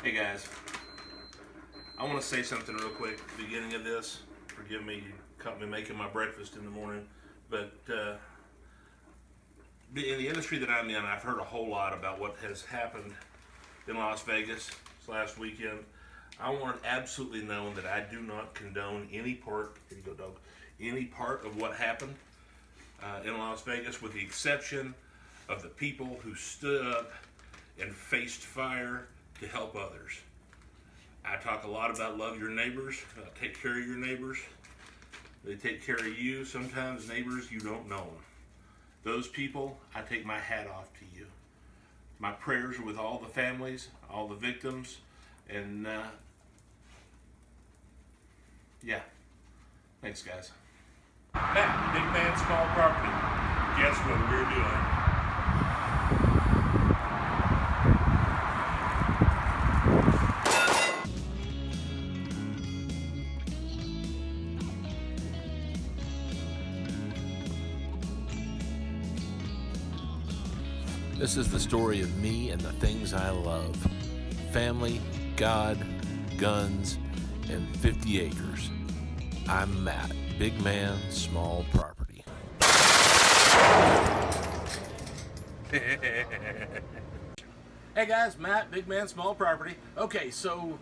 Hey guys, I want to say something real quick at the beginning of this. Forgive me, you caught me making my breakfast in the morning, but in the industry that I'm in, I've heard a whole lot about what has happened in Las Vegas this last weekend. I want it absolutely known that I do not condone any part, here you go dog, any part of what happened in Las Vegas, with the exception of the people who stood up and faced fire to help others. I talk a lot about love your neighbors, take care of your neighbors. They take care of you. Sometimes neighbors, you don't know them. Those people, I take my hat off to you. My prayers are with all the families, all the victims, and yeah. Thanks, guys. Matt, Big Man, Small Property. Guess what we're doing? This is the story of me and the things I love. Family, God, guns, and 50 acres. I'm Matt, Big Man, Small Property. Hey guys, Matt, Big Man, Small Property. Okay, so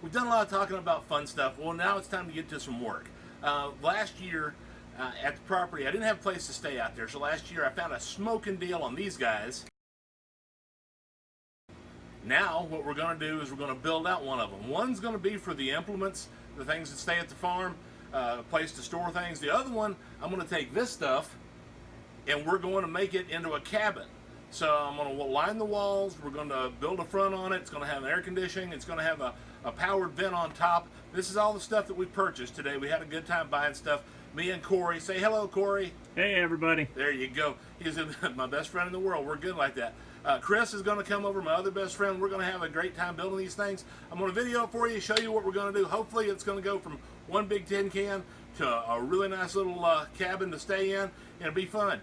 we've done a lot of talking about fun stuff. Well, now it's time to get to some work. Last year at the property, I didn't have a place to stay out there, so last year I found a smoking deal on these guys. Now what we're going to do is we're going to build out one of them. One's going to be for the implements, the things that stay at the farm, a place to store things. The other one, I'm going to take this stuff and we're going to make it into a cabin. So I'm going to line the walls, we're going to build a front on it, it's going to have an air conditioning, it's going to have a powered vent on top. This is all the stuff that we purchased today. We had a good time buying stuff. Me and Corey, say hello, Corey. Hey everybody. There you go. He's my best friend in the world. We're good like that. Chris is going to come over, my other best friend. We're going to have a great time building these things. I'm going to video it for you, show you what we're going to do. Hopefully it's going to go from one big tin can to a really nice little cabin to stay in, and it'll be fun.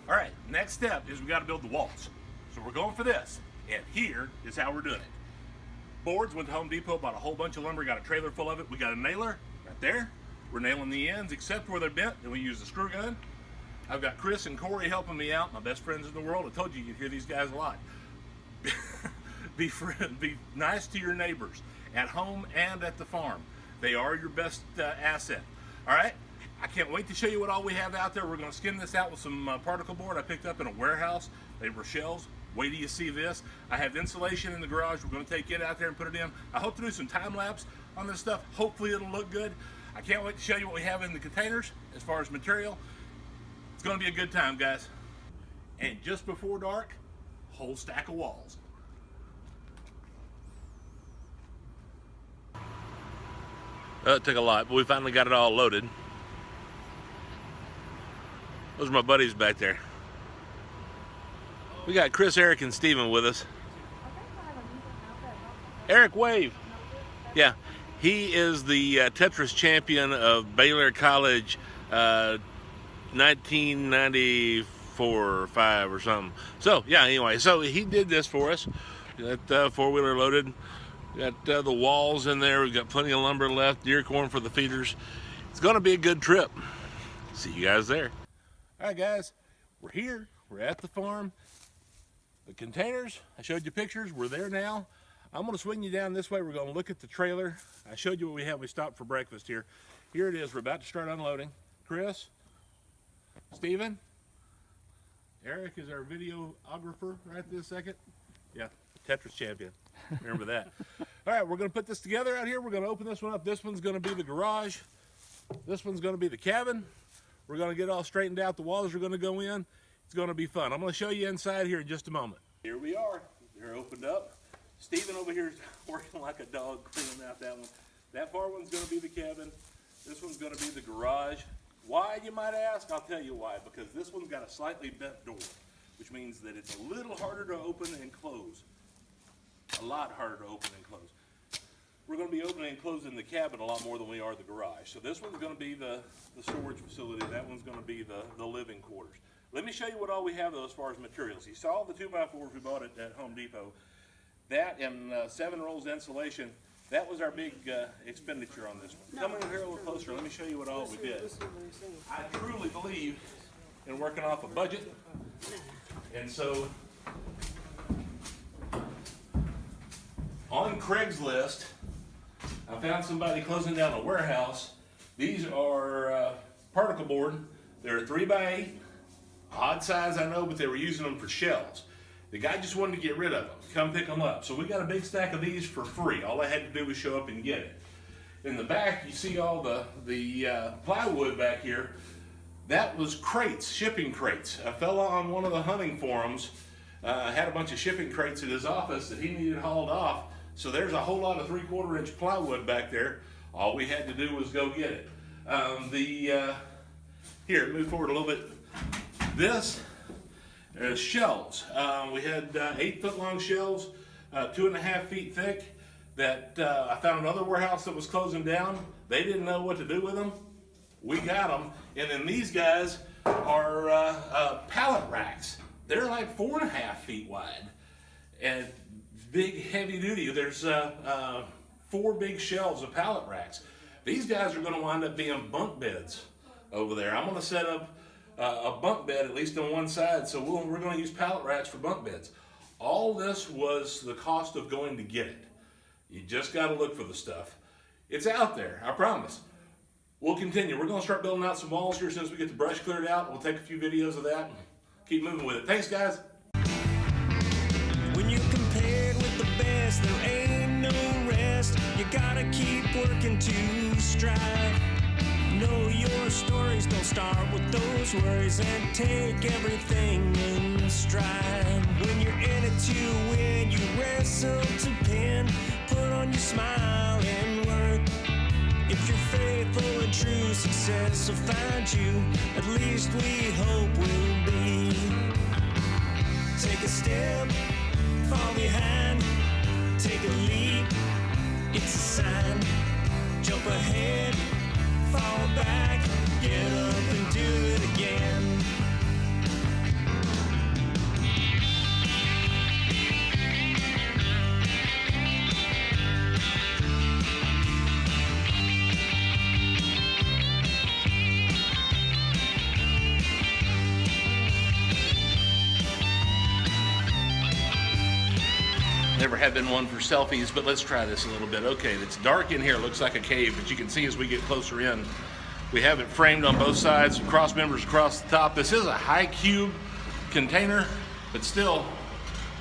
All right, next step is we got to build the walls. So we're going for this, and here is how we're doing it. Boards, went to Home Depot, bought a whole bunch of lumber, got a trailer full of it. We got a nailer right there. We're nailing the ends except where they're bent, and we use the screw gun. I've got Chris and Corey helping me out, my best friends in the world. I told you you'd hear these guys a lot. Be nice to your neighbors at home and at the farm. They are your best asset. All right, I can't wait to show you what all we have out there. We're going to skin this out with some particle board I picked up in a warehouse. They were shells. Wait till you see this. I have insulation in the garage. We're going to take it out there and put it in. I hope to do some time lapse on this stuff. Hopefully it'll look good. I can't wait to show you what we have in the containers as far as material. It's going to be a good time, guys. And just before dark, whole stack of walls. It took a lot, but we finally got it all loaded. Those are my buddies back there. We got Chris, Eric, and Steven with us. Eric, wave. Yeah, he is the Tetris champion of Baylor College 1994 or 5 or something. So yeah, anyway, so he did this for us. Got four-wheeler loaded. Got the walls in there. We've got plenty of lumber left. Deer corn for the feeders. It's going to be a good trip. See you guys there. All right, guys, we're here. We're at the farm. The containers, I showed you pictures. We're there now. I'm going to swing you down this way. We're going to look at the trailer. I showed you what we have. We stopped for breakfast here. Here it is. We're about to start unloading. Chris, Steven, Eric is our videographer right this second. Yeah, Tetris champion. Remember that. All right, we're going to put this together out here. We're going to open this one up. This one's going to be the garage. This one's going to be the cabin. We're going to get all straightened out. The walls are going to go in. It's going to be fun. I'm going to show you inside here in just a moment. Here we are. They're opened up. Steven over here is working like a dog cleaning out that one. That far one's going to be the cabin. This one's going to be the garage. Why, you might ask? I'll tell you why. Because this one's got a slightly bent door, which means that it's a little harder to open and close. A lot harder to open and close. We're going to be opening and closing the cabin a lot more than we are the garage. So this one's going to be the storage facility. That one's going to be the living quarters. Let me show you what all we have though as far as materials. You saw the 2x4s we bought at Home Depot. that and 7 rolls of insulation. That was our big expenditure on this one. Come in here a little closer. Let me show you what all we did. I truly believe in working off a budget. And so on Craigslist, I found somebody closing down a warehouse. These are particle board. They're 3x8, odd size I know, but they were using them for shelves. The guy just wanted to get rid of them, come pick them up. So we got a big stack of these for free. All I had to do was show up and get it. In the back, you see all the plywood back here. That was crates, shipping crates. A fella on one of the hunting forums had a bunch of shipping crates at his office that he needed hauled off. So there's a whole lot of 3/4 inch plywood back there. All we had to do was go get it. Here, move forward a little bit. This is shelves. We had 8-foot long shelves, 2.5 feet thick. That I found another warehouse that was closing down. They didn't know what to do with them. We got them, and then these guys are pallet racks. They're like 4.5 feet wide and big, heavy duty. There's 4 big shelves of pallet racks. These guys are going to wind up being bunk beds over there. I'm going to set up a bunk bed at least on one side, so we're going to use pallet racks for bunk beds. All this was the cost of going to get it. You just got to look for the stuff. It's out there, I promise. We'll continue. We're going to start building out some walls here as soon as we get the brush cleared out. We'll take a few videos of that and keep moving with it. Thanks, guys. When you're compared with the best, there ain't no rest. You gotta keep working to strive. Know your stories, don't start with those worries, and take everything in stride. When you're in it to win, you wrestle to pin. Put on your smile and work. If you're faithful and true, success will find you. At least we hope we'll be. Take a step, fall behind, take a leap, it's a sign. Jump ahead, fall back, get up and do it again. Never have been one for selfies, but let's try this a little bit. Okay, it's dark in here. It looks like a cave, but you can see as we get closer in, we have it framed on both sides, cross members across the top. This is a high cube container, but still,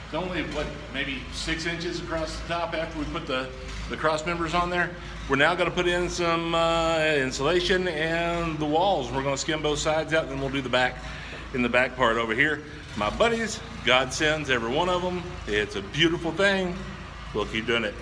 it's only, what, maybe 6 inches across the top after we put the cross members on there. We're now gonna put in some insulation and the walls. We're gonna skim both sides out, and then we'll do the back in the back part over here. My buddies, God sends every one of them. It's a beautiful thing. We'll keep doing it.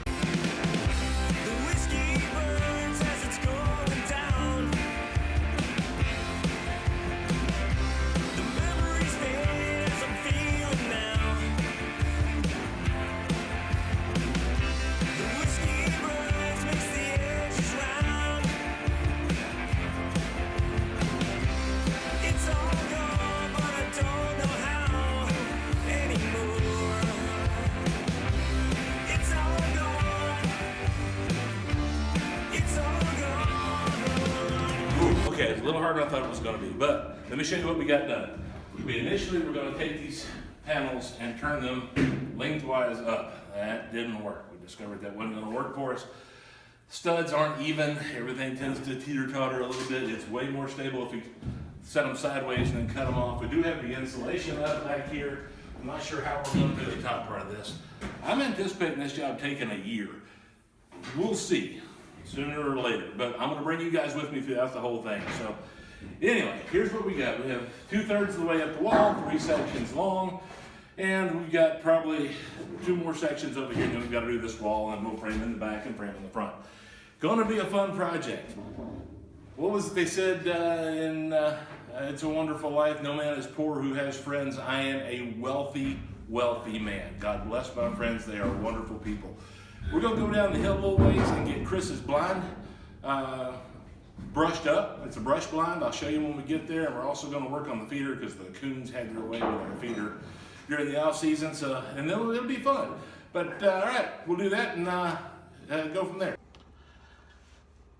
Okay, it's a little harder than I thought it was going to be, but let me show you what we got done. We initially were going to take these panels and turn them lengthwise up. That didn't work. We discovered that wasn't going to work for us. Studs aren't even. Everything tends to teeter-totter a little bit. It's way more stable if we set them sideways and then cut them off. We do have the insulation up back here. I'm not sure how we're going to do the top part of this. I'm anticipating this job taking a year. We'll see. Sooner or later, but I'm going to bring you guys with me throughout the whole thing. So anyway, here's what we got. We have 2/3 of the way up the wall, 3 sections long, and we've got probably 2 more sections over here. Then we've got to do this wall, and we'll frame in the back and frame in the front. Going to be a fun project. What was it they said in It's a Wonderful Life? No man is poor who has friends. I am a wealthy, wealthy man. God bless my friends. They are wonderful people. We're going to go down the hill a little ways and get Chris's blind brushed up. It's a brush blind. I'll show you when we get there. And we're also going to work on the feeder because the coons had their way with our feeder during the off season. So, and then it'll be fun. But all right, we'll do that and go from there.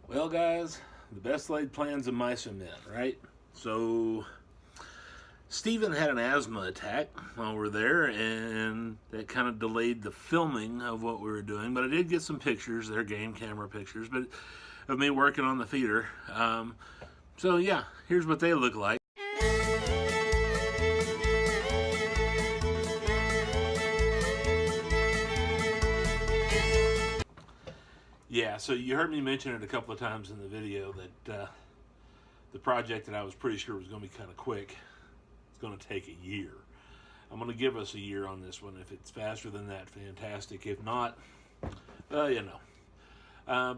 Well, guys, the best laid plans of mice and men, right? So Steven had an asthma attack while we were there, and that kind of delayed the filming of what we were doing. But I did get some pictures, they're game camera pictures, but of me working on the feeder. So yeah, here's what they look like. Yeah, so you heard me mention it a couple of times in the video that the project that I was pretty sure was going to be kind of quick, it's going to take a year. I'm going to give us a year on this one. If it's faster than that, fantastic. If not, you know.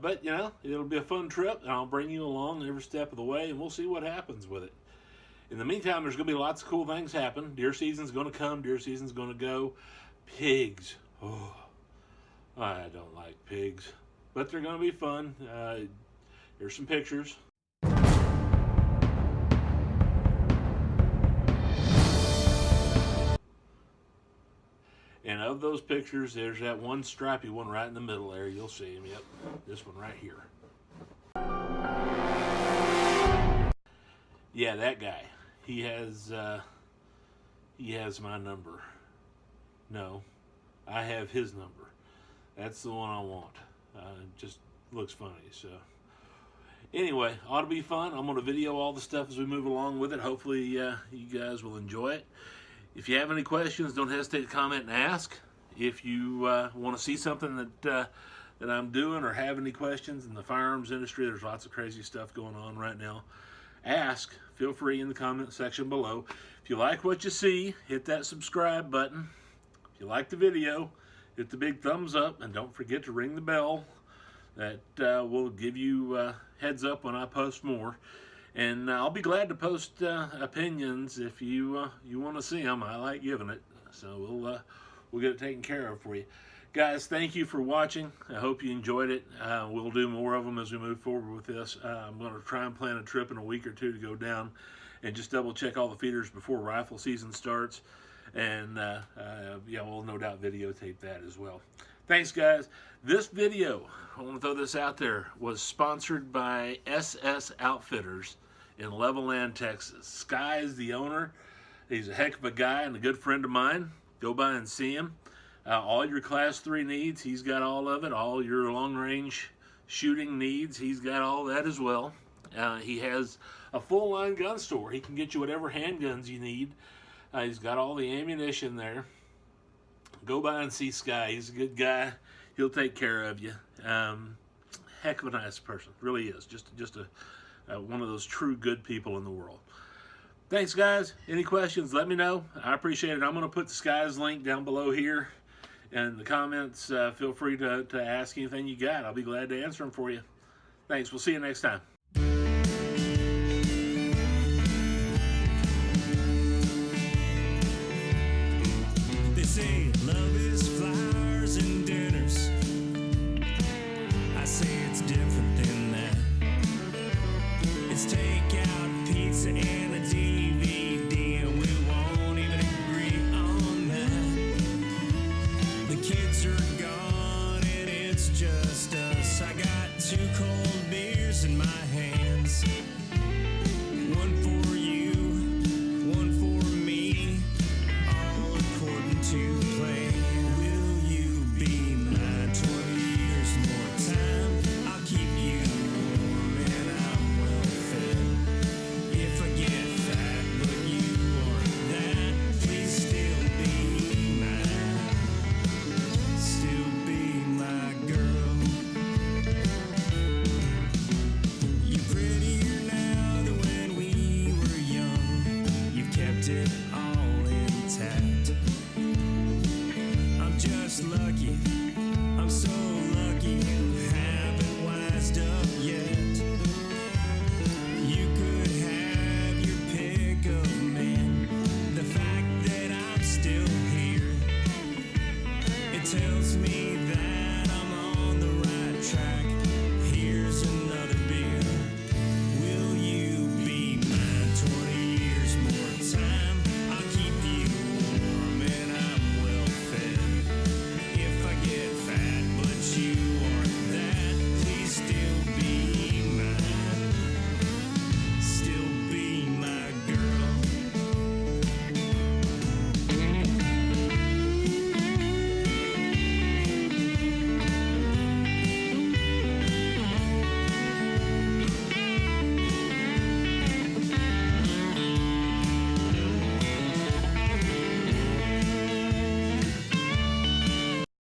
But, you know, it'll be a fun trip, and I'll bring you along every step of the way, and we'll see what happens with it. In the meantime, there's going to be lots of cool things happen. Deer season's going to come. Deer season's going to go. Pigs. Oh, I don't like pigs. But they're going to be fun. Here's some pictures. And of those pictures, there's that one stripy one right in the middle there. You'll see him. Yep, this one right here. Yeah, that guy. He has my number. No, I have his number. That's the one I want. Just looks funny. So anyway, ought to be fun. I'm going to video all the stuff as we move along with it. Hopefully you guys will enjoy it. If you have any questions, don't hesitate to comment and ask. If you want to see something that I'm doing or have any questions in the firearms industry, there's lots of crazy stuff going on right now. Ask. Feel free in the comment section below. If you like what you see, hit that subscribe button. If you like the video, hit the big thumbs up, and don't forget to ring the bell. That will give you heads up when I post more. And I'll be glad to post opinions if you want to see them. I like giving it, so we'll get it taken care of for you. Guys, thank you for watching. I hope you enjoyed it. We'll do more of them as we move forward with this. I'm going to try and plan a trip in a week or two to go down and just double check all the feeders before rifle season starts. And yeah, we'll no doubt videotape that as well. Thanks, guys. This video, I want to throw this out there, was sponsored by SS Outfitters in Levelland, Texas. Sky is the owner. He's a heck of a guy and a good friend of mine. Go by and see him. All your class 3 needs, he's got all of it. All your long-range shooting needs, he's got all that as well. He has a full-line gun store. He can get you whatever handguns you need. He's got all the ammunition there. Go by and see Sky. He's a good guy. He'll take care of you. Heck of a nice person. Really is. Just one of those true good people in the world. Thanks, guys. Any questions, let me know. I appreciate it. I'm going to put Sky's link down below here in the comments. Feel free to ask anything you got. I'll be glad to answer them for you. Thanks. We'll see you next time.